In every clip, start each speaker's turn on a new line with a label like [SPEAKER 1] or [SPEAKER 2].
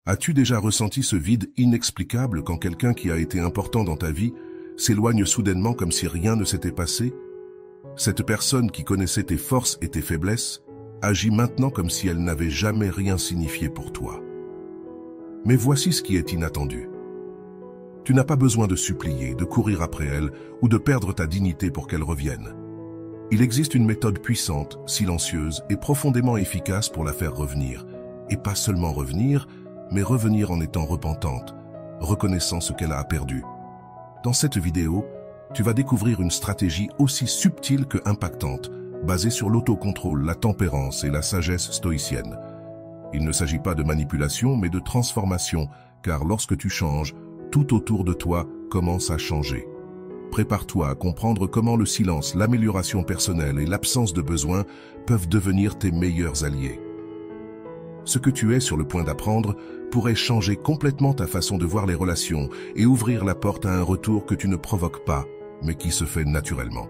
[SPEAKER 1] As-tu déjà ressenti ce vide inexplicable quand quelqu'un qui a été important dans ta vie s'éloigne soudainement comme si rien ne s'était passé? Cette personne qui connaissait tes forces et tes faiblesses agit maintenant comme si elle n'avait jamais rien signifié pour toi. Mais voici ce qui est inattendu. Tu n'as pas besoin de supplier, de courir après elle ou de perdre ta dignité pour qu'elle revienne. Il existe une méthode puissante, silencieuse et profondément efficace pour la faire revenir. Et pas seulement revenir, mais revenir en étant repentante, reconnaissant ce qu'elle a perdu. Dans cette vidéo, tu vas découvrir une stratégie aussi subtile que impactante, basée sur l'autocontrôle, la tempérance et la sagesse stoïcienne. Il ne s'agit pas de manipulation, mais de transformation, car lorsque tu changes, tout autour de toi commence à changer. Prépare-toi à comprendre comment le silence, l'amélioration personnelle et l'absence de besoin peuvent devenir tes meilleurs alliés. Ce que tu es sur le point d'apprendre pourrait changer complètement ta façon de voir les relations et ouvrir la porte à un retour que tu ne provoques pas, mais qui se fait naturellement.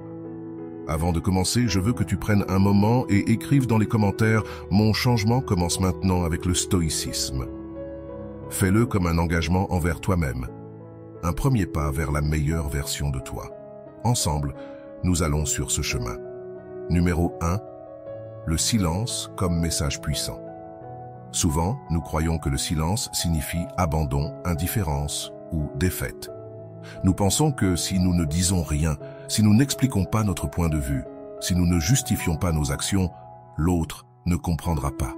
[SPEAKER 1] Avant de commencer, je veux que tu prennes un moment et écrives dans les commentaires « Mon changement commence maintenant avec le stoïcisme ». Fais-le comme un engagement envers toi-même. Un premier pas vers la meilleure version de toi. Ensemble, nous allons sur ce chemin. Numéro 1. Le silence comme message puissant. Souvent, nous croyons que le silence signifie abandon, indifférence ou défaite. Nous pensons que si nous ne disons rien, si nous n'expliquons pas notre point de vue, si nous ne justifions pas nos actions, l'autre ne comprendra pas.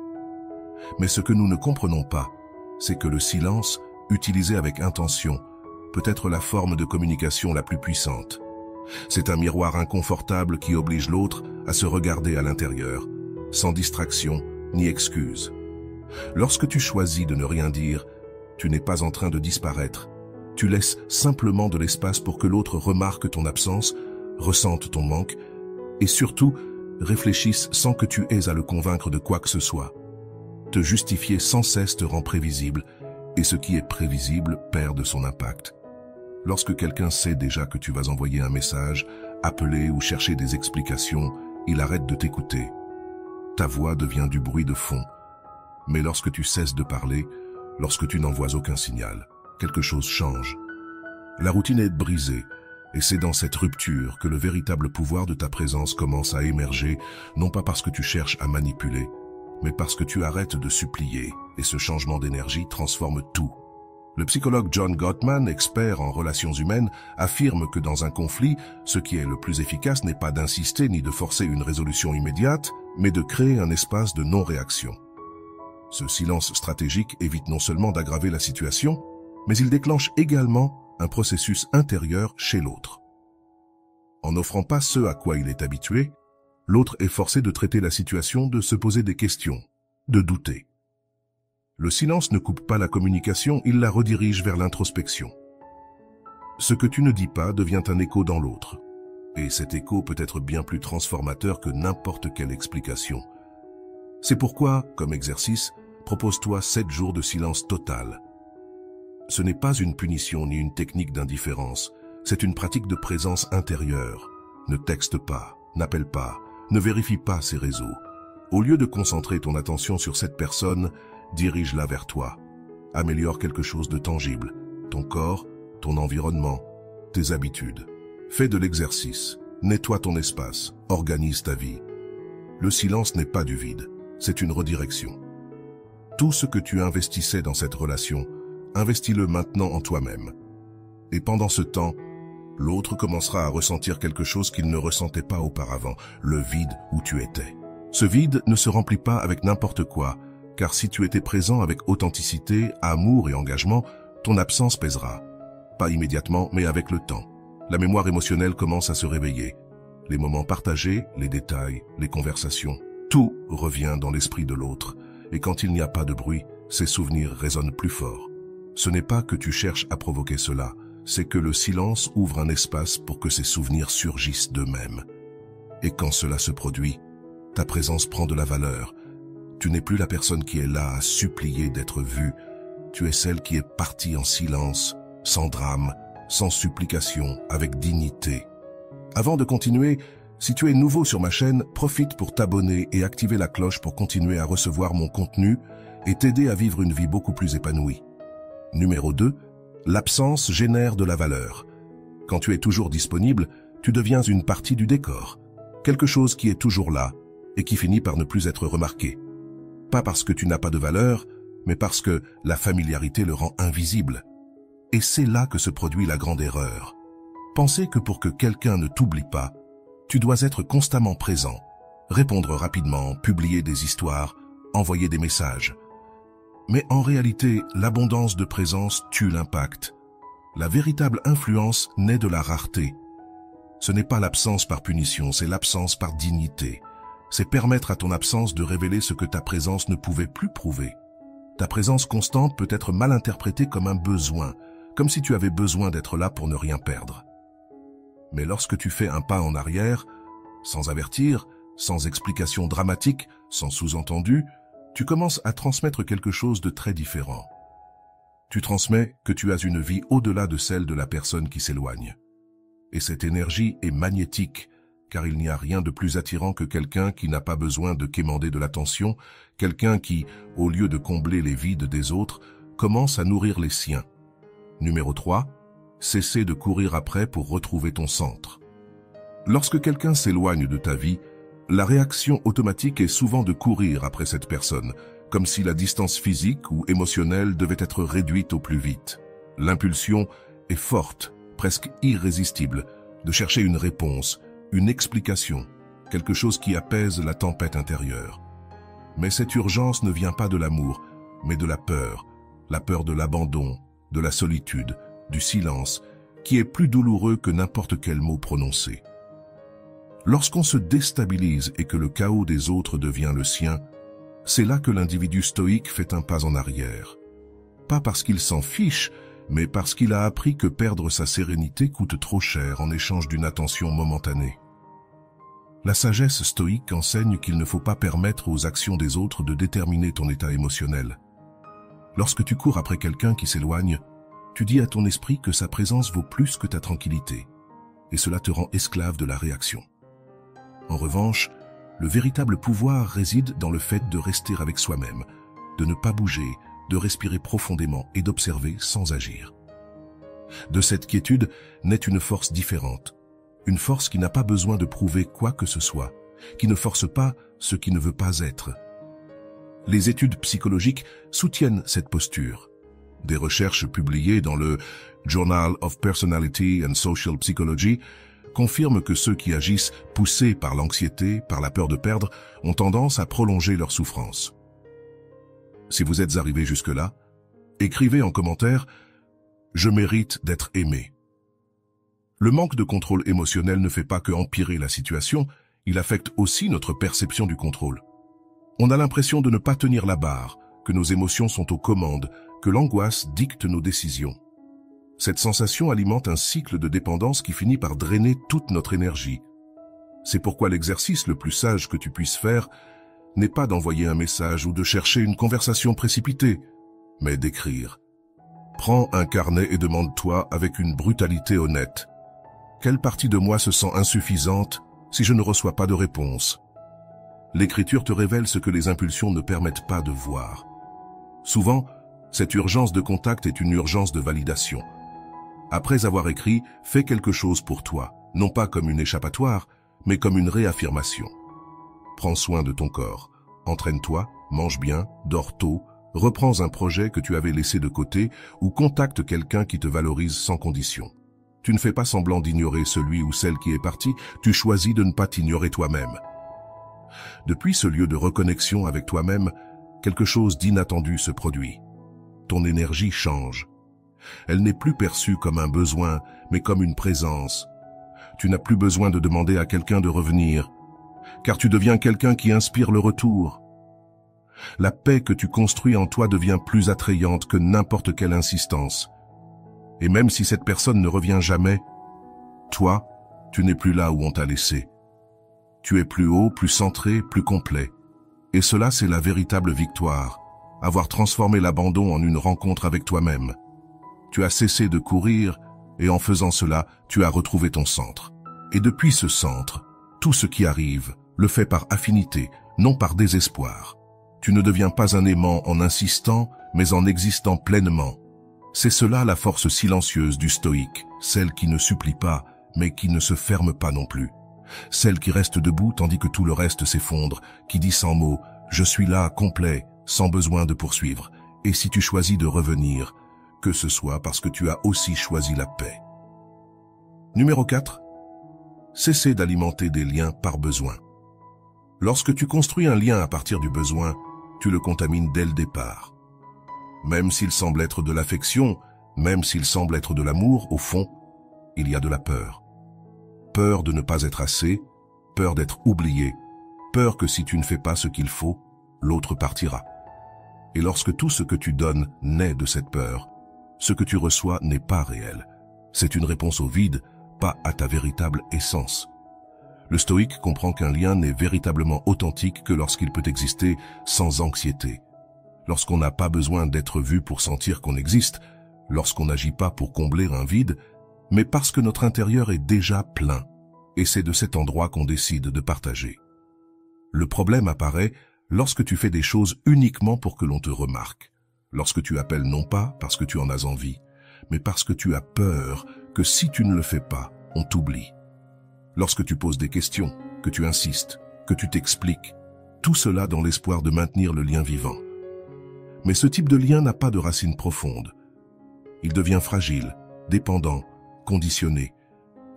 [SPEAKER 1] Mais ce que nous ne comprenons pas, c'est que le silence, utilisé avec intention, peut être la forme de communication la plus puissante. C'est un miroir inconfortable qui oblige l'autre à se regarder à l'intérieur, sans distraction ni excuse. Lorsque tu choisis de ne rien dire, tu n'es pas en train de disparaître. Tu laisses simplement de l'espace pour que l'autre remarque ton absence, ressente ton manque et surtout réfléchisse sans que tu aies à le convaincre de quoi que ce soit. Te justifier sans cesse te rend prévisible et ce qui est prévisible perd de son impact. Lorsque quelqu'un sait déjà que tu vas envoyer un message, appeler ou chercher des explications, il arrête de t'écouter. Ta voix devient du bruit de fond. Mais lorsque tu cesses de parler, lorsque tu n'envoies aucun signal, quelque chose change. La routine est brisée, et c'est dans cette rupture que le véritable pouvoir de ta présence commence à émerger, non pas parce que tu cherches à manipuler, mais parce que tu arrêtes de supplier, et ce changement d'énergie transforme tout. Le psychologue John Gottman, expert en relations humaines, affirme que dans un conflit, ce qui est le plus efficace n'est pas d'insister ni de forcer une résolution immédiate, mais de créer un espace de non-réaction. Ce silence stratégique évite non seulement d'aggraver la situation, mais il déclenche également un processus intérieur chez l'autre. En n'offrant pas ce à quoi il est habitué, l'autre est forcé de traiter la situation, de se poser des questions, de douter. Le silence ne coupe pas la communication, il la redirige vers l'introspection. Ce que tu ne dis pas devient un écho dans l'autre. Et cet écho peut être bien plus transformateur que n'importe quelle explication. C'est pourquoi, comme exercice, propose-toi 7 jours de silence total. Ce n'est pas une punition ni une technique d'indifférence, c'est une pratique de présence intérieure. Ne texte pas, n'appelle pas, ne vérifie pas ses réseaux. Au lieu de concentrer ton attention sur cette personne, dirige-la vers toi. Améliore quelque chose de tangible, ton corps, ton environnement, tes habitudes. Fais de l'exercice, nettoie ton espace, organise ta vie. Le silence n'est pas du vide, c'est une redirection. Tout ce que tu investissais dans cette relation, investis-le maintenant en toi-même. Et pendant ce temps, l'autre commencera à ressentir quelque chose qu'il ne ressentait pas auparavant, le vide où tu étais. Ce vide ne se remplit pas avec n'importe quoi, car si tu étais présent avec authenticité, amour et engagement, ton absence pèsera. Pas immédiatement, mais avec le temps. La mémoire émotionnelle commence à se réveiller. Les moments partagés, les détails, les conversations, tout revient dans l'esprit de l'autre. Et quand il n'y a pas de bruit, ces souvenirs résonnent plus fort. Ce n'est pas que tu cherches à provoquer cela, c'est que le silence ouvre un espace pour que ces souvenirs surgissent d'eux-mêmes. Et quand cela se produit, ta présence prend de la valeur. Tu n'es plus la personne qui est là à supplier d'être vue. Tu es celle qui est partie en silence, sans drame, sans supplication, avec dignité. Avant de continuer, si tu es nouveau sur ma chaîne, profite pour t'abonner et activer la cloche pour continuer à recevoir mon contenu et t'aider à vivre une vie beaucoup plus épanouie. Numéro 2, l'absence génère de la valeur. Quand tu es toujours disponible, tu deviens une partie du décor, quelque chose qui est toujours là et qui finit par ne plus être remarqué. Pas parce que tu n'as pas de valeur, mais parce que la familiarité le rend invisible. Et c'est là que se produit la grande erreur. Penser que pour que quelqu'un ne t'oublie pas, tu dois être constamment présent, répondre rapidement, publier des histoires, envoyer des messages. Mais en réalité, l'abondance de présence tue l'impact. La véritable influence naît de la rareté. Ce n'est pas l'absence par punition, c'est l'absence par dignité. C'est permettre à ton absence de révéler ce que ta présence ne pouvait plus prouver. Ta présence constante peut être mal interprétée comme un besoin, comme si tu avais besoin d'être là pour ne rien perdre. Mais lorsque tu fais un pas en arrière, sans avertir, sans explication dramatique, sans sous-entendu, tu commences à transmettre quelque chose de très différent. Tu transmets que tu as une vie au-delà de celle de la personne qui s'éloigne. Et cette énergie est magnétique, car il n'y a rien de plus attirant que quelqu'un qui n'a pas besoin de quémander de l'attention, quelqu'un qui, au lieu de combler les vides des autres, commence à nourrir les siens. Numéro 3, cesser de courir après pour retrouver ton centre. Lorsque quelqu'un s'éloigne de ta vie, la réaction automatique est souvent de courir après cette personne, comme si la distance physique ou émotionnelle devait être réduite au plus vite. L'impulsion est forte, presque irrésistible, de chercher une réponse, une explication, quelque chose qui apaise la tempête intérieure. Mais cette urgence ne vient pas de l'amour, mais de la peur de l'abandon, de la solitude, du silence, qui est plus douloureux que n'importe quel mot prononcé. Lorsqu'on se déstabilise et que le chaos des autres devient le sien, c'est là que l'individu stoïque fait un pas en arrière. Pas parce qu'il s'en fiche, mais parce qu'il a appris que perdre sa sérénité coûte trop cher en échange d'une attention momentanée. La sagesse stoïque enseigne qu'il ne faut pas permettre aux actions des autres de déterminer ton état émotionnel. Lorsque tu cours après quelqu'un qui s'éloigne, tu dis à ton esprit que sa présence vaut plus que ta tranquillité, et cela te rend esclave de la réaction. En revanche, le véritable pouvoir réside dans le fait de rester avec soi-même, de ne pas bouger, de respirer profondément et d'observer sans agir. De cette quiétude naît une force différente, une force qui n'a pas besoin de prouver quoi que ce soit, qui ne force pas ce qui ne veut pas être. Les études psychologiques soutiennent cette posture. Des recherches publiées dans le Journal of Personality and Social Psychology confirment que ceux qui agissent poussés par l'anxiété, par la peur de perdre, ont tendance à prolonger leur souffrance. Si vous êtes arrivé jusque-là, écrivez en commentaire « Je mérite d'être aimé ». Le manque de contrôle émotionnel ne fait pas que empirer la situation, il affecte aussi notre perception du contrôle. On a l'impression de ne pas tenir la barre, que nos émotions sont aux commandes, que l'angoisse dicte nos décisions. Cette sensation alimente un cycle de dépendance qui finit par drainer toute notre énergie. C'est pourquoi l'exercice le plus sage que tu puisses faire n'est pas d'envoyer un message ou de chercher une conversation précipitée, mais d'écrire. Prends un carnet et demande-toi avec une brutalité honnête. Quelle partie de moi se sent insuffisante si je ne reçois pas de réponse? L'écriture te révèle ce que les impulsions ne permettent pas de voir. Souvent, cette urgence de contact est une urgence de validation. Après avoir écrit, fais quelque chose pour toi, non pas comme une échappatoire, mais comme une réaffirmation. Prends soin de ton corps, entraîne-toi, mange bien, dors tôt, reprends un projet que tu avais laissé de côté ou contacte quelqu'un qui te valorise sans condition. Tu ne fais pas semblant d'ignorer celui ou celle qui est parti, tu choisis de ne pas t'ignorer toi-même. Depuis ce lieu de reconnexion avec toi-même, quelque chose d'inattendu se produit. Ton énergie change. Elle n'est plus perçue comme un besoin, mais comme une présence. Tu n'as plus besoin de demander à quelqu'un de revenir, car tu deviens quelqu'un qui inspire le retour. La paix que tu construis en toi devient plus attrayante que n'importe quelle insistance. Et même si cette personne ne revient jamais, toi, tu n'es plus là où on t'a laissé. Tu es plus haut, plus centré, plus complet. Et cela, c'est la véritable victoire, avoir transformé l'abandon en une rencontre avec toi-même. Tu as cessé de courir, et en faisant cela, tu as retrouvé ton centre. Et depuis ce centre, tout ce qui arrive, le fait par affinité, non par désespoir. Tu ne deviens pas un aimant en insistant, mais en existant pleinement. C'est cela la force silencieuse du stoïque, celle qui ne supplie pas, mais qui ne se ferme pas non plus. Celle qui reste debout tandis que tout le reste s'effondre, qui dit sans mots « je suis là, complet, sans besoin de poursuivre ». Et si tu choisis de revenir, que ce soit parce que tu as aussi choisi la paix. Numéro 4. Cesser d'alimenter des liens par besoin. Lorsque tu construis un lien à partir du besoin, tu le contamines dès le départ. Même s'il semble être de l'affection, même s'il semble être de l'amour, au fond, il y a de la peur. Peur de ne pas être assez, peur d'être oublié, peur que si tu ne fais pas ce qu'il faut, l'autre partira. Et lorsque tout ce que tu donnes naît de cette peur, ce que tu reçois n'est pas réel. C'est une réponse au vide, pas à ta véritable essence. Le stoïque comprend qu'un lien n'est véritablement authentique que lorsqu'il peut exister sans anxiété. Lorsqu'on n'a pas besoin d'être vu pour sentir qu'on existe, lorsqu'on n'agit pas pour combler un vide, mais parce que notre intérieur est déjà plein, et c'est de cet endroit qu'on décide de partager. Le problème apparaît lorsque tu fais des choses uniquement pour que l'on te remarque, lorsque tu appelles non pas parce que tu en as envie, mais parce que tu as peur que si tu ne le fais pas, on t'oublie. Lorsque tu poses des questions, que tu insistes, que tu t'expliques, tout cela dans l'espoir de maintenir le lien vivant. Mais ce type de lien n'a pas de racines profondes. Il devient fragile, dépendant, conditionné.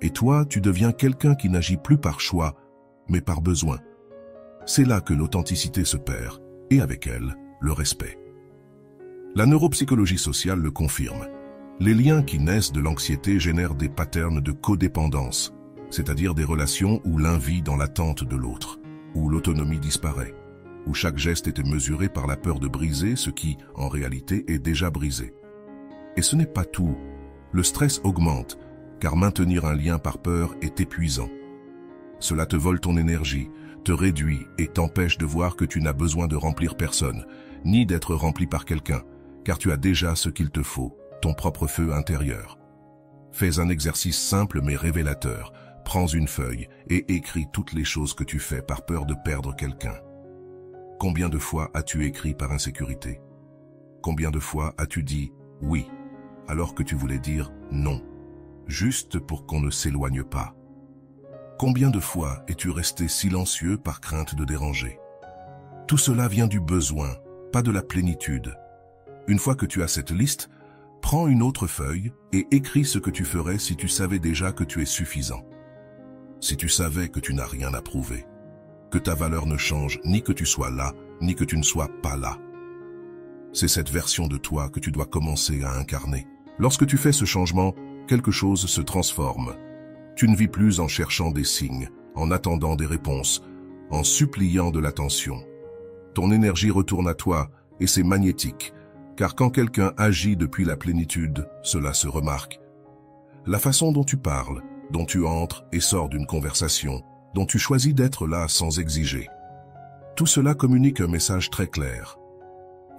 [SPEAKER 1] Et toi, tu deviens quelqu'un qui n'agit plus par choix, mais par besoin. C'est là que l'authenticité se perd, et avec elle, le respect. La neuropsychologie sociale le confirme. Les liens qui naissent de l'anxiété génèrent des patterns de codépendance, c'est-à-dire des relations où l'un vit dans l'attente de l'autre, où l'autonomie disparaît, où chaque geste était mesuré par la peur de briser ce qui, en réalité, est déjà brisé. Et ce n'est pas tout. Le stress augmente, car maintenir un lien par peur est épuisant. Cela te vole ton énergie, te réduit et t'empêche de voir que tu n'as besoin de remplir personne, ni d'être rempli par quelqu'un, car tu as déjà ce qu'il te faut, ton propre feu intérieur. Fais un exercice simple mais révélateur. Prends une feuille et écris toutes les choses que tu fais par peur de perdre quelqu'un. Combien de fois as-tu écrit par insécurité? Combien de fois as-tu dit « oui » alors que tu voulais dire « non », juste pour qu'on ne s'éloigne pas? Combien de fois es-tu resté silencieux par crainte de déranger? Tout cela vient du besoin, pas de la plénitude. Une fois que tu as cette liste, prends une autre feuille et écris ce que tu ferais si tu savais déjà que tu es suffisant. Si tu savais que tu n'as rien à prouver, que ta valeur ne change ni que tu sois là, ni que tu ne sois pas là. C'est cette version de toi que tu dois commencer à incarner. Lorsque tu fais ce changement, quelque chose se transforme. Tu ne vis plus en cherchant des signes, en attendant des réponses, en suppliant de l'attention. Ton énergie retourne à toi et c'est magnétique, car quand quelqu'un agit depuis la plénitude, cela se remarque. La façon dont tu parles, dont tu entres et sors d'une conversation, dont tu choisis d'être là sans exiger. Tout cela communique un message très clair.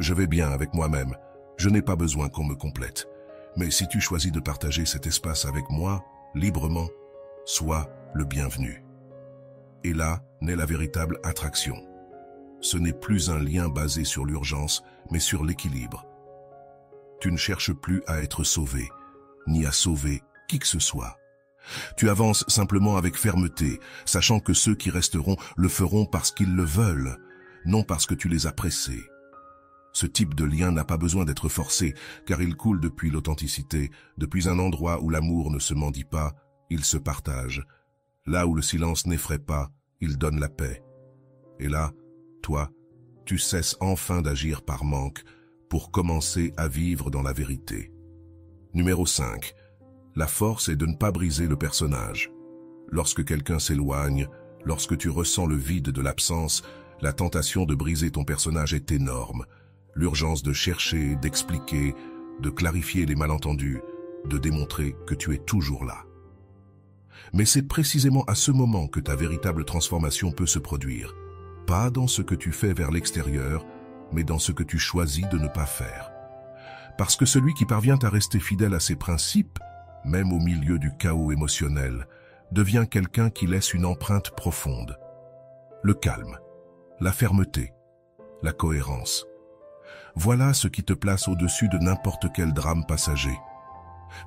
[SPEAKER 1] Je vais bien avec moi-même, je n'ai pas besoin qu'on me complète. Mais si tu choisis de partager cet espace avec moi, librement, sois le bienvenu. Et là naît la véritable attraction. Ce n'est plus un lien basé sur l'urgence, mais sur l'équilibre. Tu ne cherches plus à être sauvé, ni à sauver qui que ce soit. Tu avances simplement avec fermeté, sachant que ceux qui resteront le feront parce qu'ils le veulent, non parce que tu les as pressés. Ce type de lien n'a pas besoin d'être forcé, car il coule depuis l'authenticité, depuis un endroit où l'amour ne se mendie pas, il se partage. Là où le silence n'effraie pas, il donne la paix. Et là, toi, tu cesses enfin d'agir par manque pour commencer à vivre dans la vérité. Numéro 5. La force est de ne pas briser le personnage. Lorsque quelqu'un s'éloigne, lorsque tu ressens le vide de l'absence, la tentation de briser ton personnage est énorme. L'urgence de chercher, d'expliquer, de clarifier les malentendus, de démontrer que tu es toujours là. Mais c'est précisément à ce moment que ta véritable transformation peut se produire. Pas dans ce que tu fais vers l'extérieur, mais dans ce que tu choisis de ne pas faire. Parce que celui qui parvient à rester fidèle à ses principes, même au milieu du chaos émotionnel, devient quelqu'un qui laisse une empreinte profonde. Le calme, la fermeté, la cohérence. Voilà ce qui te place au-dessus de n'importe quel drame passager.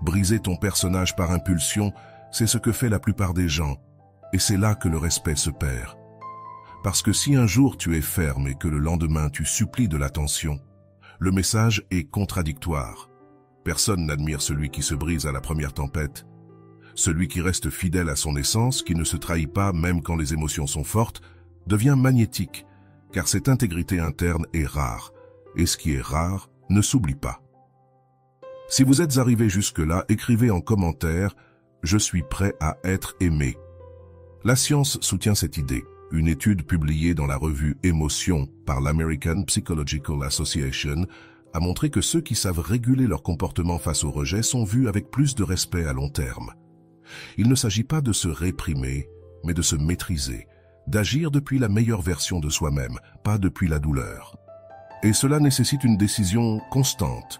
[SPEAKER 1] Briser ton personnage par impulsion, c'est ce que fait la plupart des gens, et c'est là que le respect se perd. Parce que si un jour tu es ferme et que le lendemain tu supplies de l'attention, le message est contradictoire. Personne n'admire celui qui se brise à la première tempête. Celui qui reste fidèle à son essence, qui ne se trahit pas même quand les émotions sont fortes, devient magnétique, car cette intégrité interne est rare, et ce qui est rare ne s'oublie pas. Si vous êtes arrivé jusque-là, écrivez en commentaire « Je suis prêt à être aimé ». La science soutient cette idée. Une étude publiée dans la revue Émotions par l'American Psychological Association a montré que ceux qui savent réguler leur comportement face au rejet sont vus avec plus de respect à long terme. Il ne s'agit pas de se réprimer, mais de se maîtriser, d'agir depuis la meilleure version de soi-même, pas depuis la douleur. Et cela nécessite une décision constante.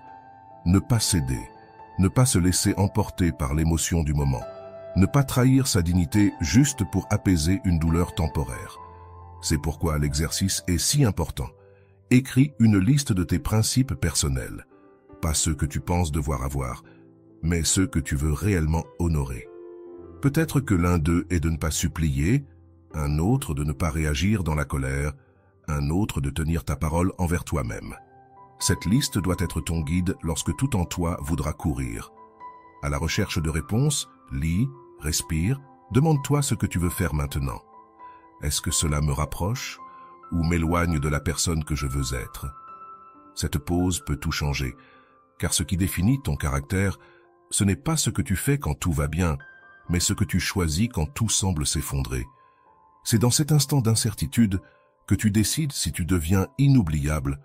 [SPEAKER 1] Ne pas céder, ne pas se laisser emporter par l'émotion du moment, ne pas trahir sa dignité juste pour apaiser une douleur temporaire. C'est pourquoi l'exercice est si important. Écris une liste de tes principes personnels, pas ceux que tu penses devoir avoir, mais ceux que tu veux réellement honorer. Peut-être que l'un d'eux est de ne pas supplier, un autre de ne pas réagir dans la colère, un autre de tenir ta parole envers toi-même. Cette liste doit être ton guide lorsque tout en toi voudra courir. À la recherche de réponses, lis, respire, demande-toi ce que tu veux faire maintenant. Est-ce que cela me rapproche ou m'éloigne de la personne que je veux être? Cette pause peut tout changer, car ce qui définit ton caractère, ce n'est pas ce que tu fais quand tout va bien, mais ce que tu choisis quand tout semble s'effondrer. C'est dans cet instant d'incertitude que tu décides si tu deviens inoubliable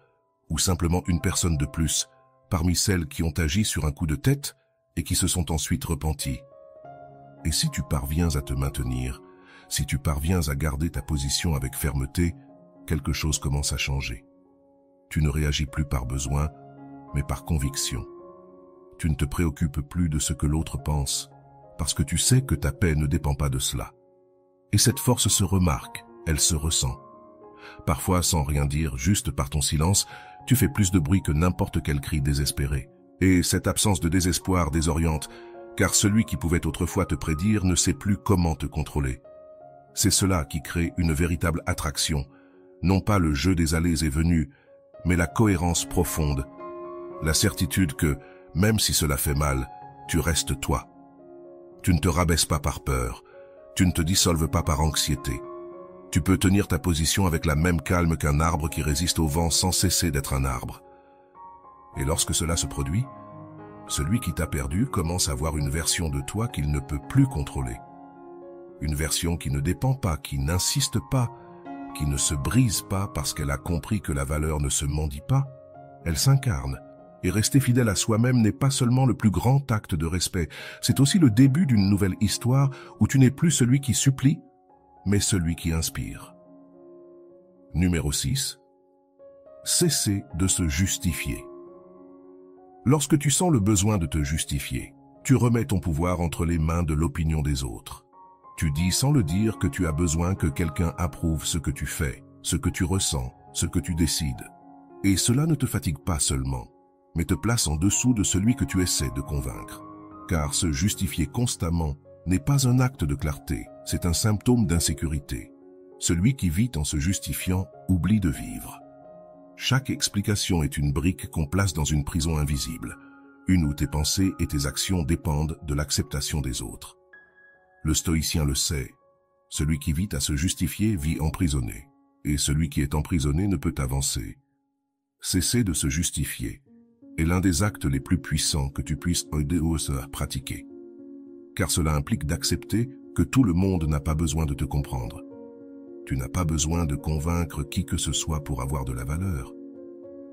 [SPEAKER 1] ou simplement une personne de plus, parmi celles qui ont agi sur un coup de tête et qui se sont ensuite repenties. Et si tu parviens à te maintenir, si tu parviens à garder ta position avec fermeté, quelque chose commence à changer. Tu ne réagis plus par besoin, mais par conviction. Tu ne te préoccupes plus de ce que l'autre pense, parce que tu sais que ta paix ne dépend pas de cela. Et cette force se remarque, elle se ressent. Parfois, sans rien dire, juste par ton silence, tu fais plus de bruit que n'importe quel cri désespéré. Et cette absence de désespoir désoriente, car celui qui pouvait autrefois te prédire ne sait plus comment te contrôler. C'est cela qui crée une véritable attraction, non pas le jeu des allées et venues, mais la cohérence profonde, la certitude que, même si cela fait mal, tu restes toi. Tu ne te rabaisses pas par peur, tu ne te dissolves pas par anxiété. Tu peux tenir ta position avec la même calme qu'un arbre qui résiste au vent sans cesser d'être un arbre. Et lorsque cela se produit, celui qui t'a perdu commence à voir une version de toi qu'il ne peut plus contrôler. Une version qui ne dépend pas, qui n'insiste pas, qui ne se brise pas parce qu'elle a compris que la valeur ne se mendie pas. Elle s'incarne. Et rester fidèle à soi-même n'est pas seulement le plus grand acte de respect, c'est aussi le début d'une nouvelle histoire où tu n'es plus celui qui supplie, mais celui qui inspire. Numéro 6. Cesser de se justifier. Lorsque tu sens le besoin de te justifier, tu remets ton pouvoir entre les mains de l'opinion des autres. Tu dis sans le dire que tu as besoin que quelqu'un approuve ce que tu fais, ce que tu ressens, ce que tu décides. Et cela ne te fatigue pas seulement, mais te place en dessous de celui que tu essaies de convaincre. Car se justifier constamment n'est pas un acte de clarté, c'est un symptôme d'insécurité. Celui qui vit en se justifiant oublie de vivre. Chaque explication est une brique qu'on place dans une prison invisible, une où tes pensées et tes actions dépendent de l'acceptation des autres. Le stoïcien le sait, celui qui vit à se justifier vit emprisonné, et celui qui est emprisonné ne peut avancer. Cesser de se justifier est l'un des actes les plus puissants que tu puisses pratiquer. Car cela implique d'accepter que tout le monde n'a pas besoin de te comprendre. Tu n'as pas besoin de convaincre qui que ce soit pour avoir de la valeur.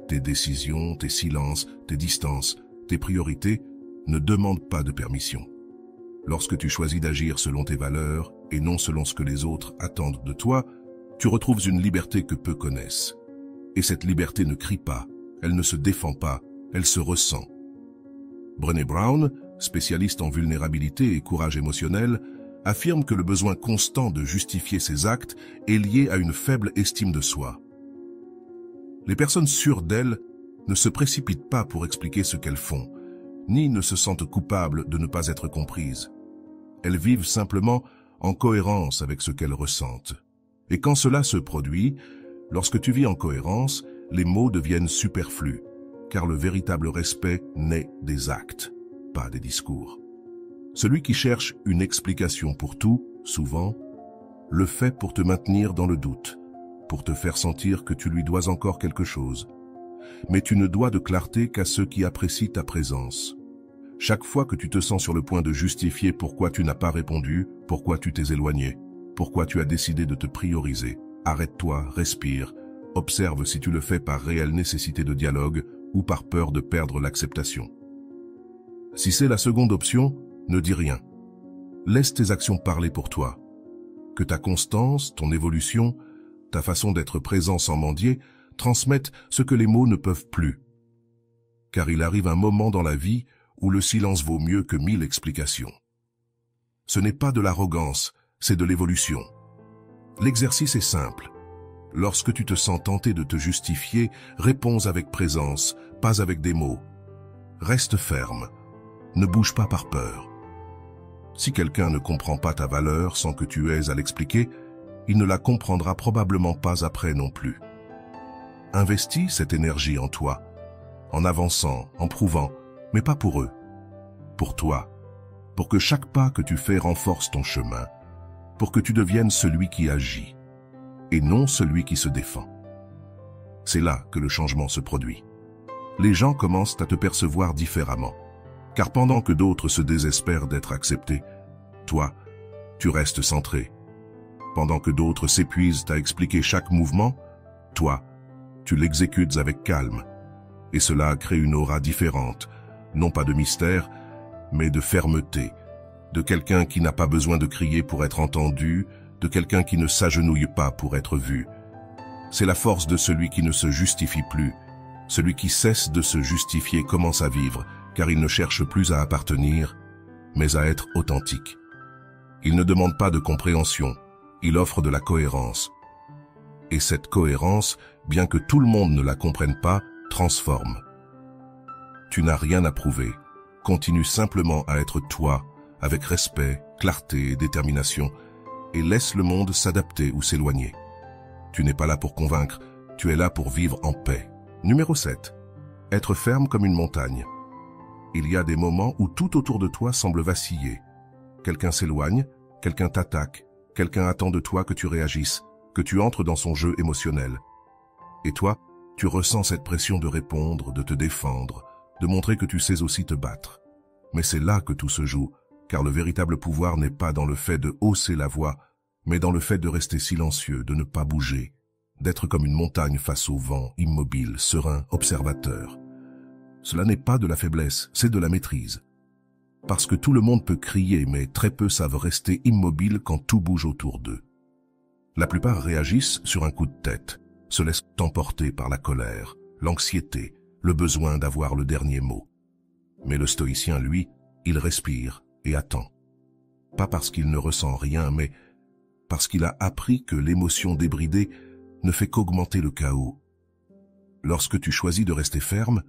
[SPEAKER 1] Tes décisions, tes silences, tes distances, tes priorités ne demandent pas de permission. Lorsque tu choisis d'agir selon tes valeurs et non selon ce que les autres attendent de toi, tu retrouves une liberté que peu connaissent. Et cette liberté ne crie pas, elle ne se défend pas, elle se ressent. Brené Brown, spécialiste en vulnérabilité et courage émotionnel, affirme que le besoin constant de justifier ses actes est lié à une faible estime de soi. Les personnes sûres d'elles ne se précipitent pas pour expliquer ce qu'elles font, ni ne se sentent coupables de ne pas être comprises. Elles vivent simplement en cohérence avec ce qu'elles ressentent. Et quand cela se produit, lorsque tu vis en cohérence, les mots deviennent superflus, car le véritable respect naît des actes, pas des discours. Celui qui cherche une explication pour tout, souvent, le fait pour te maintenir dans le doute, pour te faire sentir que tu lui dois encore quelque chose. Mais tu ne dois de clarté qu'à ceux qui apprécient ta présence. Chaque fois que tu te sens sur le point de justifier pourquoi tu n'as pas répondu, pourquoi tu t'es éloigné, pourquoi tu as décidé de te prioriser, arrête-toi, respire, observe si tu le fais par réelle nécessité de dialogue ou par peur de perdre l'acceptation. Si c'est la seconde option, ne dis rien. Laisse tes actions parler pour toi. Que ta constance, ton évolution, ta façon d'être présent sans mendier, transmettent ce que les mots ne peuvent plus. Car il arrive un moment dans la vie où le silence vaut mieux que 1000 explications. Ce n'est pas de l'arrogance, c'est de l'évolution. L'exercice est simple. Lorsque tu te sens tenté de te justifier, réponds avec présence, pas avec des mots. Reste ferme. Ne bouge pas par peur. Si quelqu'un ne comprend pas ta valeur sans que tu aies à l'expliquer, il ne la comprendra probablement pas après non plus. Investis cette énergie en toi, en avançant, en prouvant, mais pas pour eux, pour toi, pour que chaque pas que tu fais renforce ton chemin, pour que tu deviennes celui qui agit, et non celui qui se défend. C'est là que le changement se produit. Les gens commencent à te percevoir différemment, car pendant que d'autres se désespèrent d'être acceptés, toi, tu restes centré. Pendant que d'autres s'épuisent à expliquer chaque mouvement, toi, tu l'exécutes avec calme. Et cela crée une aura différente, non pas de mystère, mais de fermeté, de quelqu'un qui n'a pas besoin de crier pour être entendu, de quelqu'un qui ne s'agenouille pas pour être vu. C'est la force de celui qui ne se justifie plus. Celui qui cesse de se justifier commence à vivre, car il ne cherche plus à appartenir, mais à être authentique. Il ne demande pas de compréhension, il offre de la cohérence. Et cette cohérence, bien que tout le monde ne la comprenne pas, transforme. Tu n'as rien à prouver. Continue simplement à être toi, avec respect, clarté et détermination, et laisse le monde s'adapter ou s'éloigner. Tu n'es pas là pour convaincre, tu es là pour vivre en paix. Numéro 7. Être ferme comme une montagne. Il y a des moments où tout autour de toi semble vaciller. Quelqu'un s'éloigne, quelqu'un t'attaque, quelqu'un attend de toi que tu réagisses, que tu entres dans son jeu émotionnel. Et toi, tu ressens cette pression de répondre, de te défendre, de montrer que tu sais aussi te battre. Mais c'est là que tout se joue, car le véritable pouvoir n'est pas dans le fait de hausser la voix, mais dans le fait de rester silencieux, de ne pas bouger, d'être comme une montagne face au vent, immobile, serein, observateur. Cela n'est pas de la faiblesse, c'est de la maîtrise. Parce que tout le monde peut crier, mais très peu savent rester immobiles quand tout bouge autour d'eux. La plupart réagissent sur un coup de tête, se laissent emporter par la colère, l'anxiété, le besoin d'avoir le dernier mot. Mais le stoïcien, lui, il respire et attend. Pas parce qu'il ne ressent rien, mais parce qu'il a appris que l'émotion débridée ne fait qu'augmenter le chaos. Lorsque tu choisis de rester ferme,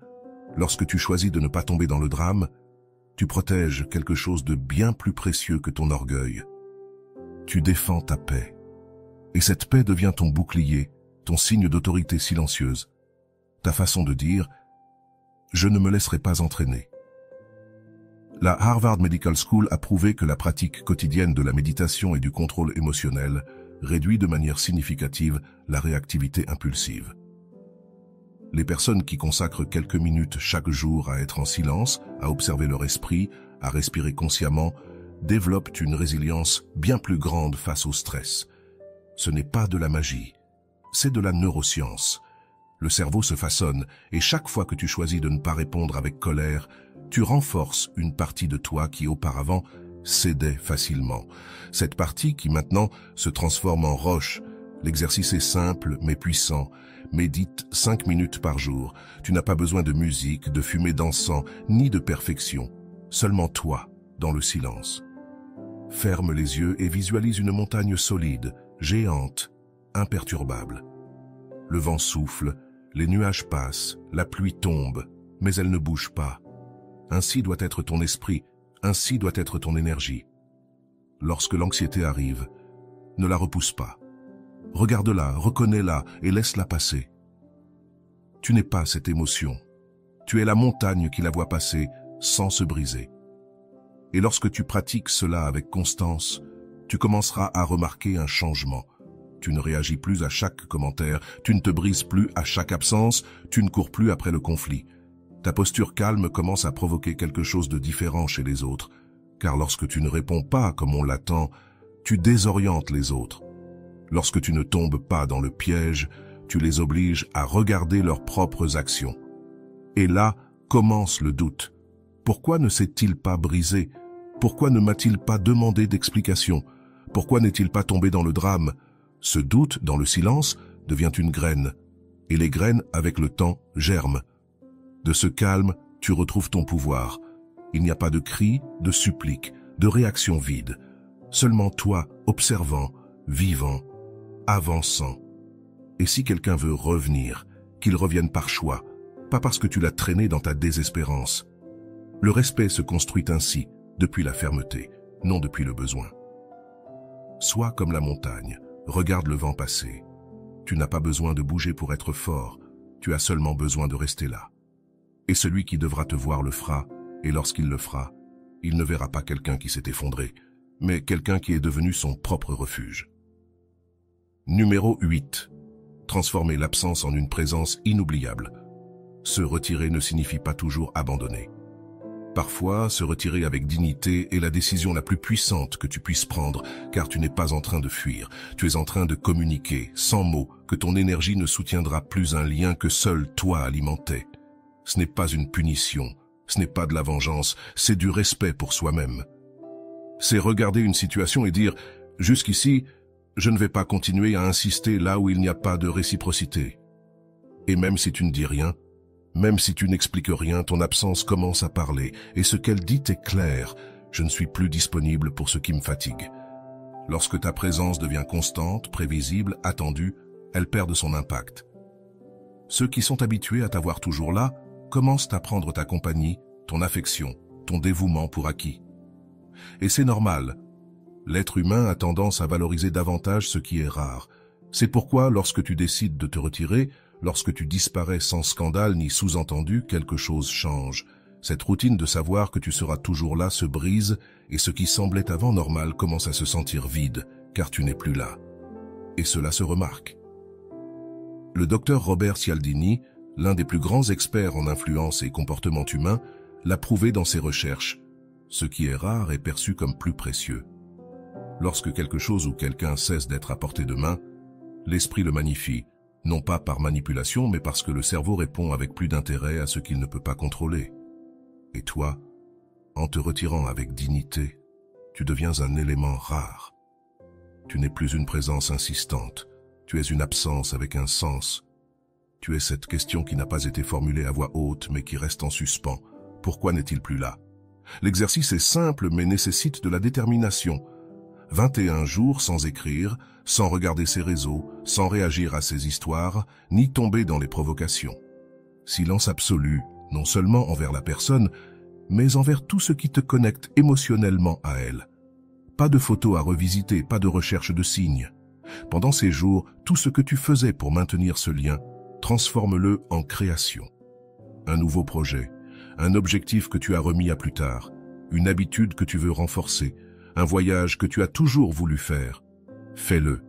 [SPEAKER 1] lorsque tu choisis de ne pas tomber dans le drame, tu protèges quelque chose de bien plus précieux que ton orgueil. Tu défends ta paix. Et cette paix devient ton bouclier, ton signe d'autorité silencieuse. Ta façon de dire « Je ne me laisserai pas entraîner ». La Harvard Medical School a prouvé que la pratique quotidienne de la méditation et du contrôle émotionnel réduit de manière significative la réactivité impulsive. Les personnes qui consacrent quelques minutes chaque jour à être en silence, à observer leur esprit, à respirer consciemment, développent une résilience bien plus grande face au stress. Ce n'est pas de la magie, c'est de la neuroscience. Le cerveau se façonne et chaque fois que tu choisis de ne pas répondre avec colère, tu renforces une partie de toi qui auparavant cédait facilement. Cette partie qui maintenant se transforme en roche. L'exercice est simple mais puissant. Médite 5 minutes par jour. Tu n'as pas besoin de musique, de fumée d'encens, ni de perfection. Seulement toi, dans le silence. Ferme les yeux et visualise une montagne solide, géante, imperturbable. Le vent souffle, Les nuages passent, la pluie tombe, mais elle ne bouge pas. Ainsi doit être ton esprit, ainsi doit être ton énergie. Lorsque l'anxiété arrive, ne la repousse pas. Regarde-la, reconnais-la et laisse-la passer. Tu n'es pas cette émotion. Tu es la montagne qui la voit passer sans se briser. Et lorsque tu pratiques cela avec constance, tu commenceras à remarquer un changement. Tu ne réagis plus à chaque commentaire, tu ne te brises plus à chaque absence, tu ne cours plus après le conflit. Ta posture calme commence à provoquer quelque chose de différent chez les autres, car lorsque tu ne réponds pas comme on l'attend, tu désorientes les autres. Lorsque tu ne tombes pas dans le piège, tu les obliges à regarder leurs propres actions. Et là commence le doute. Pourquoi ne s'est-il pas brisé? Pourquoi ne m'a-t-il pas demandé d'explication? Pourquoi n'est-il pas tombé dans le drame? Ce doute, dans le silence, devient une graine. Et les graines, avec le temps, germent. De ce calme, tu retrouves ton pouvoir. Il n'y a pas de cri, de supplique, de réaction vide. Seulement toi, observant, vivant, avançant. Et si quelqu'un veut revenir, qu'il revienne par choix, pas parce que tu l'as traîné dans ta désespérance. Le respect se construit ainsi, depuis la fermeté, non depuis le besoin. Sois comme la montagne, regarde le vent passer. Tu n'as pas besoin de bouger pour être fort, tu as seulement besoin de rester là. Et celui qui devra te voir le fera, et lorsqu'il le fera, il ne verra pas quelqu'un qui s'est effondré, mais quelqu'un qui est devenu son propre refuge. Numéro 8. Transformer l'absence en une présence inoubliable. Se retirer ne signifie pas toujours abandonner. Parfois, se retirer avec dignité est la décision la plus puissante que tu puisses prendre, car tu n'es pas en train de fuir, tu es en train de communiquer, sans mots, que ton énergie ne soutiendra plus un lien que seul toi alimentais. Ce n'est pas une punition, ce n'est pas de la vengeance, c'est du respect pour soi-même. C'est regarder une situation et dire « Jusqu'ici, je ne vais pas continuer à insister là où il n'y a pas de réciprocité. » Et même si tu ne dis rien, même si tu n'expliques rien, ton absence commence à parler, et ce qu'elle dit est clair. Je ne suis plus disponible pour ce qui me fatigue. Lorsque ta présence devient constante, prévisible, attendue, elle perd de son impact. Ceux qui sont habitués à t'avoir toujours là commencent à prendre ta compagnie, ton affection, ton dévouement pour acquis. Et c'est normal. L'être humain a tendance à valoriser davantage ce qui est rare. C'est pourquoi, lorsque tu décides de te retirer, lorsque tu disparais sans scandale ni sous-entendu, quelque chose change. Cette routine de savoir que tu seras toujours là se brise et ce qui semblait avant normal commence à se sentir vide, car tu n'es plus là. Et cela se remarque. Le docteur Robert Cialdini, l'un des plus grands experts en influence et comportement humain, l'a prouvé dans ses recherches. Ce qui est rare est perçu comme plus précieux. Lorsque quelque chose ou quelqu'un cesse d'être à portée de main, l'esprit le magnifie, non pas par manipulation, mais parce que le cerveau répond avec plus d'intérêt à ce qu'il ne peut pas contrôler. Et toi, en te retirant avec dignité, tu deviens un élément rare. Tu n'es plus une présence insistante, tu es une absence avec un sens. Tu es cette question qui n'a pas été formulée à voix haute, mais qui reste en suspens. Pourquoi n'est-il plus là? L'exercice est simple, mais nécessite de la détermination. 21 jours sans écrire, sans regarder ses réseaux, sans réagir à ses histoires, ni tomber dans les provocations. Silence absolu, non seulement envers la personne, mais envers tout ce qui te connecte émotionnellement à elle. Pas de photos à revisiter, pas de recherche de signes. Pendant ces jours, tout ce que tu faisais pour maintenir ce lien, transforme-le en création. Un nouveau projet, un objectif que tu as remis à plus tard, une habitude que tu veux renforcer, un voyage que tu as toujours voulu faire. Fais-le,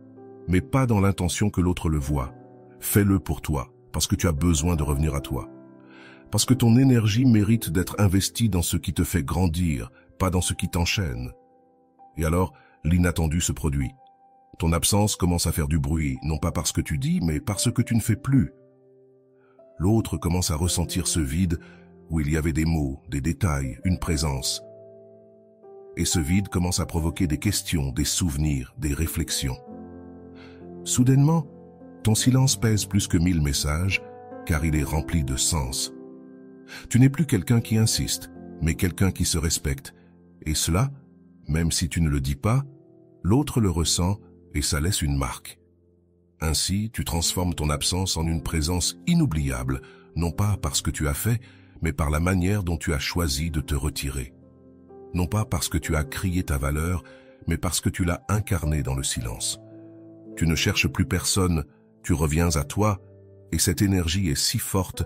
[SPEAKER 1] mais pas dans l'intention que l'autre le voie. Fais-le pour toi, parce que tu as besoin de revenir à toi. Parce que ton énergie mérite d'être investie dans ce qui te fait grandir, pas dans ce qui t'enchaîne. Et alors, l'inattendu se produit. Ton absence commence à faire du bruit, non pas parce que tu dis, mais parce que tu ne fais plus. L'autre commence à ressentir ce vide où il y avait des mots, des détails, une présence. Et ce vide commence à provoquer des questions, des souvenirs, des réflexions. Soudainement, ton silence pèse plus que 1000 messages, car il est rempli de sens. Tu n'es plus quelqu'un qui insiste, mais quelqu'un qui se respecte. Et cela, même si tu ne le dis pas, l'autre le ressent et ça laisse une marque. Ainsi, tu transformes ton absence en une présence inoubliable, non pas parce que tu as fait, mais par la manière dont tu as choisi de te retirer. Non pas parce que tu as crié ta valeur, mais parce que tu l'as incarnée dans le silence. Tu ne cherches plus personne, tu reviens à toi, et cette énergie est si forte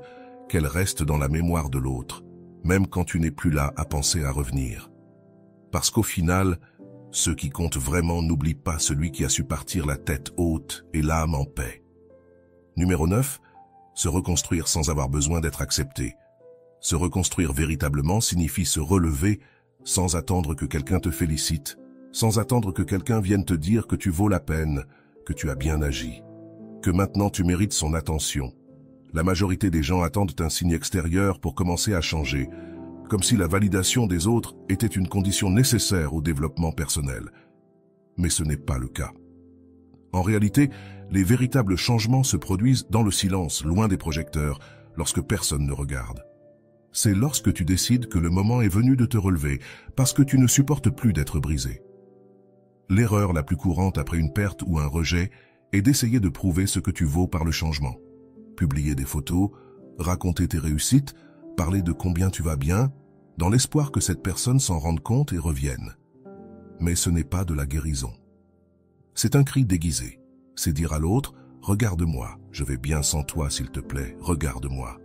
[SPEAKER 1] qu'elle reste dans la mémoire de l'autre, même quand tu n'es plus là à penser à revenir. Parce qu'au final, ceux qui comptent vraiment n'oublient pas celui qui a su partir la tête haute et l'âme en paix. Numéro 9, se reconstruire sans avoir besoin d'être accepté. Se reconstruire véritablement signifie se relever sans attendre que quelqu'un te félicite, sans attendre que quelqu'un vienne te dire que tu vaux la peine, que tu as bien agi, que maintenant tu mérites son attention. La majorité des gens attendent un signe extérieur pour commencer à changer, comme si la validation des autres était une condition nécessaire au développement personnel. Mais ce n'est pas le cas. En réalité, les véritables changements se produisent dans le silence, loin des projecteurs, lorsque personne ne regarde. C'est lorsque tu décides que le moment est venu de te relever, parce que tu ne supportes plus d'être brisé. L'erreur la plus courante après une perte ou un rejet est d'essayer de prouver ce que tu vaux par le changement. Publier des photos, raconter tes réussites, parler de combien tu vas bien, dans l'espoir que cette personne s'en rende compte et revienne. Mais ce n'est pas de la guérison. C'est un cri déguisé. C'est dire à l'autre « Regarde-moi, je vais bien sans toi s'il te plaît, regarde-moi ».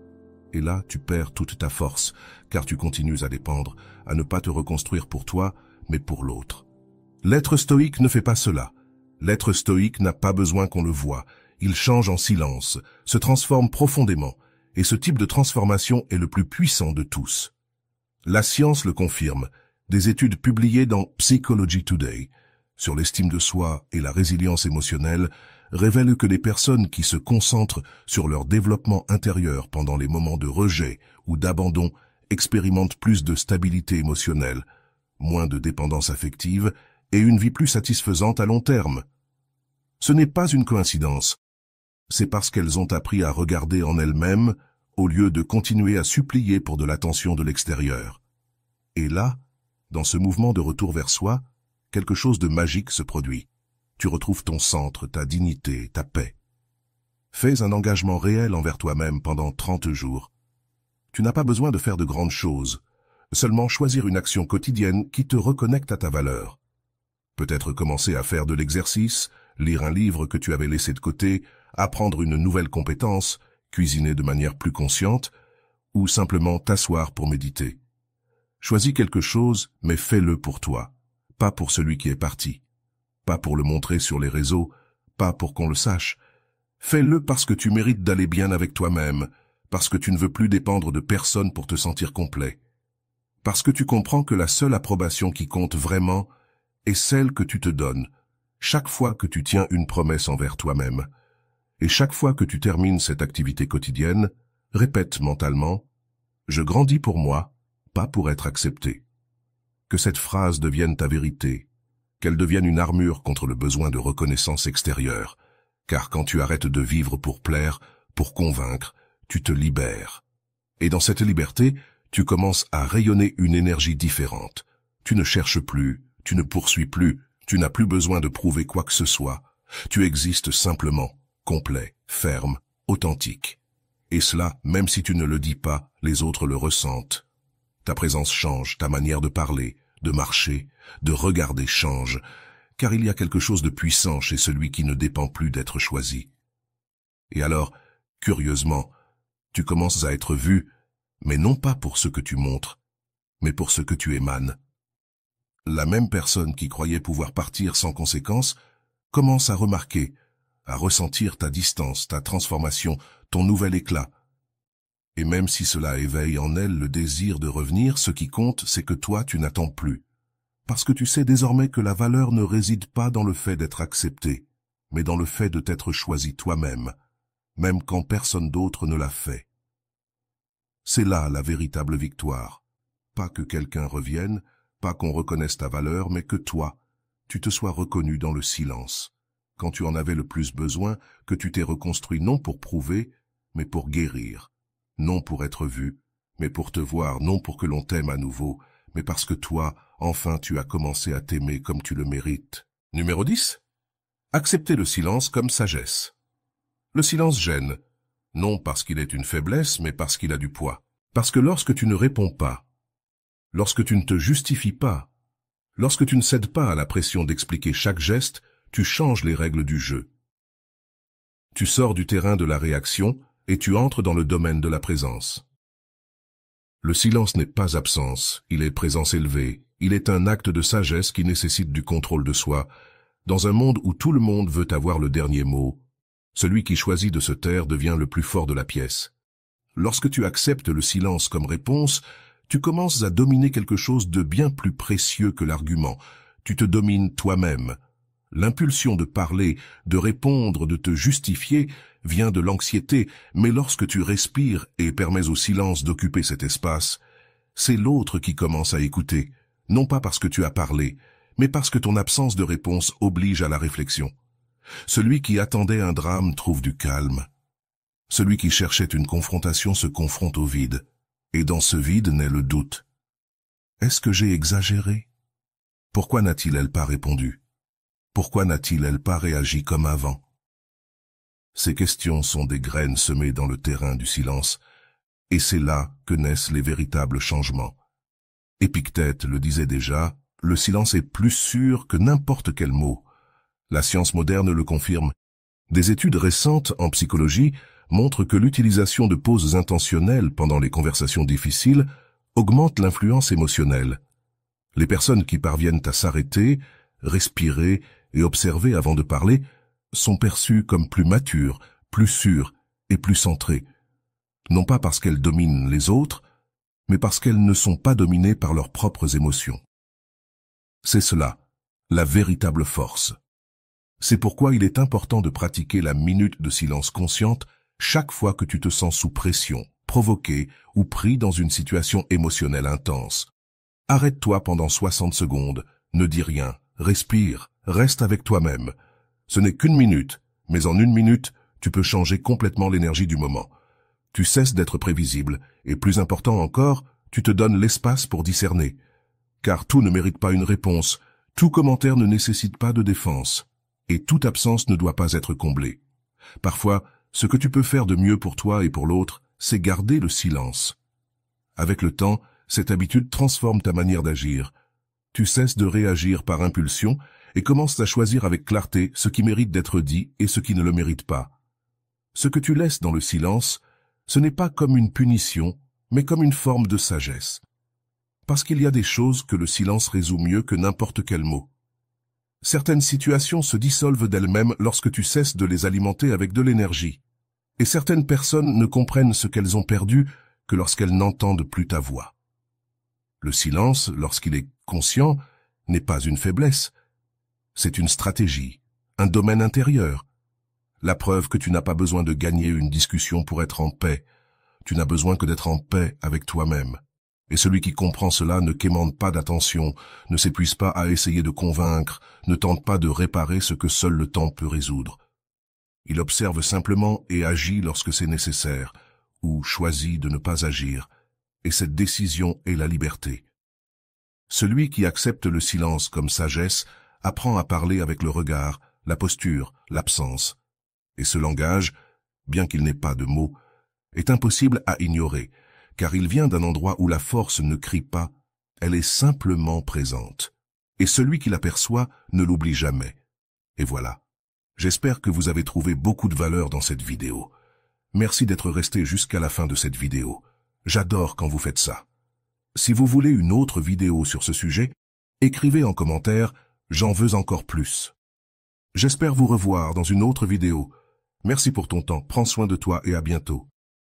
[SPEAKER 1] Et là, tu perds toute ta force, car tu continues à dépendre, à ne pas te reconstruire pour toi, mais pour l'autre. L'être stoïque ne fait pas cela. L'être stoïque n'a pas besoin qu'on le voie. Il change en silence, se transforme profondément, et ce type de transformation est le plus puissant de tous. La science le confirme. Des études publiées dans Psychology Today sur l'estime de soi et la résilience émotionnelle révèlent que les personnes qui se concentrent sur leur développement intérieur pendant les moments de rejet ou d'abandon expérimentent plus de stabilité émotionnelle, moins de dépendance affective et une vie plus satisfaisante à long terme. Ce n'est pas une coïncidence. C'est parce qu'elles ont appris à regarder en elles-mêmes au lieu de continuer à supplier pour de l'attention de l'extérieur. Et là, dans ce mouvement de retour vers soi, quelque chose de magique se produit. Tu retrouves ton centre, ta dignité, ta paix. Fais un engagement réel envers toi-même pendant 30 jours. Tu n'as pas besoin de faire de grandes choses, seulement choisir une action quotidienne qui te reconnecte à ta valeur. Peut-être commencer à faire de l'exercice, lire un livre que tu avais laissé de côté, apprendre une nouvelle compétence, cuisiner de manière plus consciente, ou simplement t'asseoir pour méditer. Choisis quelque chose, mais fais-le pour toi, pas pour celui qui est parti, pas pour le montrer sur les réseaux, pas pour qu'on le sache. Fais-le parce que tu mérites d'aller bien avec toi-même, parce que tu ne veux plus dépendre de personne pour te sentir complet, parce que tu comprends que la seule approbation qui compte vraiment est celle que tu te donnes, chaque fois que tu tiens une promesse envers toi-même. Et chaque fois que tu termines cette activité quotidienne, répète mentalement « Je grandis pour moi, pas pour être accepté ». Que cette phrase devienne ta vérité, qu'elle devienne une armure contre le besoin de reconnaissance extérieure, car quand tu arrêtes de vivre pour plaire, pour convaincre, tu te libères. Et dans cette liberté, tu commences à rayonner une énergie différente. Tu ne cherches plus, tu ne poursuis plus, tu n'as plus besoin de prouver quoi que ce soit. Tu existes simplement, complet, ferme, authentique. Et cela, même si tu ne le dis pas, les autres le ressentent. Ta présence change, ta manière de parler, de marcher, de regarder change, car il y a quelque chose de puissant chez celui qui ne dépend plus d'être choisi. Et alors, curieusement, tu commences à être vu, mais non pas pour ce que tu montres, mais pour ce que tu émanes. La même personne qui croyait pouvoir partir sans conséquence commence à remarquer, à ressentir ta distance, ta transformation, ton nouvel éclat. Et même si cela éveille en elle le désir de revenir, ce qui compte, c'est que toi, tu n'attends plus. Parce que tu sais désormais que la valeur ne réside pas dans le fait d'être accepté, mais dans le fait de t'être choisi toi-même, même quand personne d'autre ne l'a fait. C'est là la véritable victoire. Pas que quelqu'un revienne, pas qu'on reconnaisse ta valeur, mais que toi, tu te sois reconnu dans le silence, quand tu en avais le plus besoin, que tu t'es reconstruit non pour prouver, mais pour guérir, non pour être vu, mais pour te voir, non pour que l'on t'aime à nouveau, mais parce que toi, enfin tu as commencé à t'aimer comme tu le mérites. Numéro 10. Accepter le silence comme sagesse. Le silence gêne, non parce qu'il est une faiblesse, mais parce qu'il a du poids. Parce que lorsque tu ne réponds pas, lorsque tu ne te justifies pas, lorsque tu ne cèdes pas à la pression d'expliquer chaque geste, tu changes les règles du jeu. Tu sors du terrain de la réaction et tu entres dans le domaine de la présence. Le silence n'est pas absence, il est présence élevée, il est un acte de sagesse qui nécessite du contrôle de soi. Dans un monde où tout le monde veut avoir le dernier mot, celui qui choisit de se taire devient le plus fort de la pièce. Lorsque tu acceptes le silence comme réponse, tu commences à dominer quelque chose de bien plus précieux que l'argument. Tu te domines toi-même. L'impulsion de parler, de répondre, de te justifier vient de l'anxiété, mais lorsque tu respires et permets au silence d'occuper cet espace, c'est l'autre qui commence à écouter, non pas parce que tu as parlé, mais parce que ton absence de réponse oblige à la réflexion. Celui qui attendait un drame trouve du calme. Celui qui cherchait une confrontation se confronte au vide, et dans ce vide naît le doute. Est-ce que j'ai exagéré? Pourquoi n'a-t-il pas répondu? Pourquoi n'a-t-il pas réagi comme avant? Ces questions sont des graines semées dans le terrain du silence, et c'est là que naissent les véritables changements. Épictète le disait déjà, le silence est plus sûr que n'importe quel mot. La science moderne le confirme. Des études récentes en psychologie montrent que l'utilisation de pauses intentionnelles pendant les conversations difficiles augmente l'influence émotionnelle. Les personnes qui parviennent à s'arrêter, respirer et observer avant de parler sont perçues comme plus matures, plus sûres et plus centrées. Non pas parce qu'elles dominent les autres, mais parce qu'elles ne sont pas dominées par leurs propres émotions. C'est cela, la véritable force. C'est pourquoi il est important de pratiquer la minute de silence consciente chaque fois que tu te sens sous pression, provoqué ou pris dans une situation émotionnelle intense. Arrête-toi pendant 60 secondes, ne dis rien, respire, reste avec toi-même. Ce n'est qu'une minute, mais en une minute, tu peux changer complètement l'énergie du moment. Tu cesses d'être prévisible, et plus important encore, tu te donnes l'espace pour discerner. Car tout ne mérite pas une réponse, tout commentaire ne nécessite pas de défense, et toute absence ne doit pas être comblée. Parfois, ce que tu peux faire de mieux pour toi et pour l'autre, c'est garder le silence. Avec le temps, cette habitude transforme ta manière d'agir. Tu cesses de réagir par impulsion et commences à choisir avec clarté ce qui mérite d'être dit et ce qui ne le mérite pas. Ce que tu laisses dans le silence, ce n'est pas comme une punition, mais comme une forme de sagesse. Parce qu'il y a des choses que le silence résout mieux que n'importe quel mot. Certaines situations se dissolvent d'elles-mêmes lorsque tu cesses de les alimenter avec de l'énergie. Et certaines personnes ne comprennent ce qu'elles ont perdu que lorsqu'elles n'entendent plus ta voix. Le silence, lorsqu'il est conscient, n'est pas une faiblesse. C'est une stratégie, un domaine intérieur. La preuve que tu n'as pas besoin de gagner une discussion pour être en paix. Tu n'as besoin que d'être en paix avec toi-même. Et celui qui comprend cela ne quémande pas d'attention, ne s'épuise pas à essayer de convaincre, ne tente pas de réparer ce que seul le temps peut résoudre. Il observe simplement et agit lorsque c'est nécessaire, ou choisit de ne pas agir, et cette décision est la liberté. Celui qui accepte le silence comme sagesse apprend à parler avec le regard, la posture, l'absence. Et ce langage, bien qu'il n'ait pas de mots, est impossible à ignorer, car il vient d'un endroit où la force ne crie pas, elle est simplement présente. Et celui qui l'aperçoit ne l'oublie jamais. Et voilà. J'espère que vous avez trouvé beaucoup de valeur dans cette vidéo. Merci d'être resté jusqu'à la fin de cette vidéo. J'adore quand vous faites ça. Si vous voulez une autre vidéo sur ce sujet, écrivez en commentaire « J'en veux encore plus ». J'espère vous revoir dans une autre vidéo. Merci pour ton temps, prends soin de toi et à bientôt.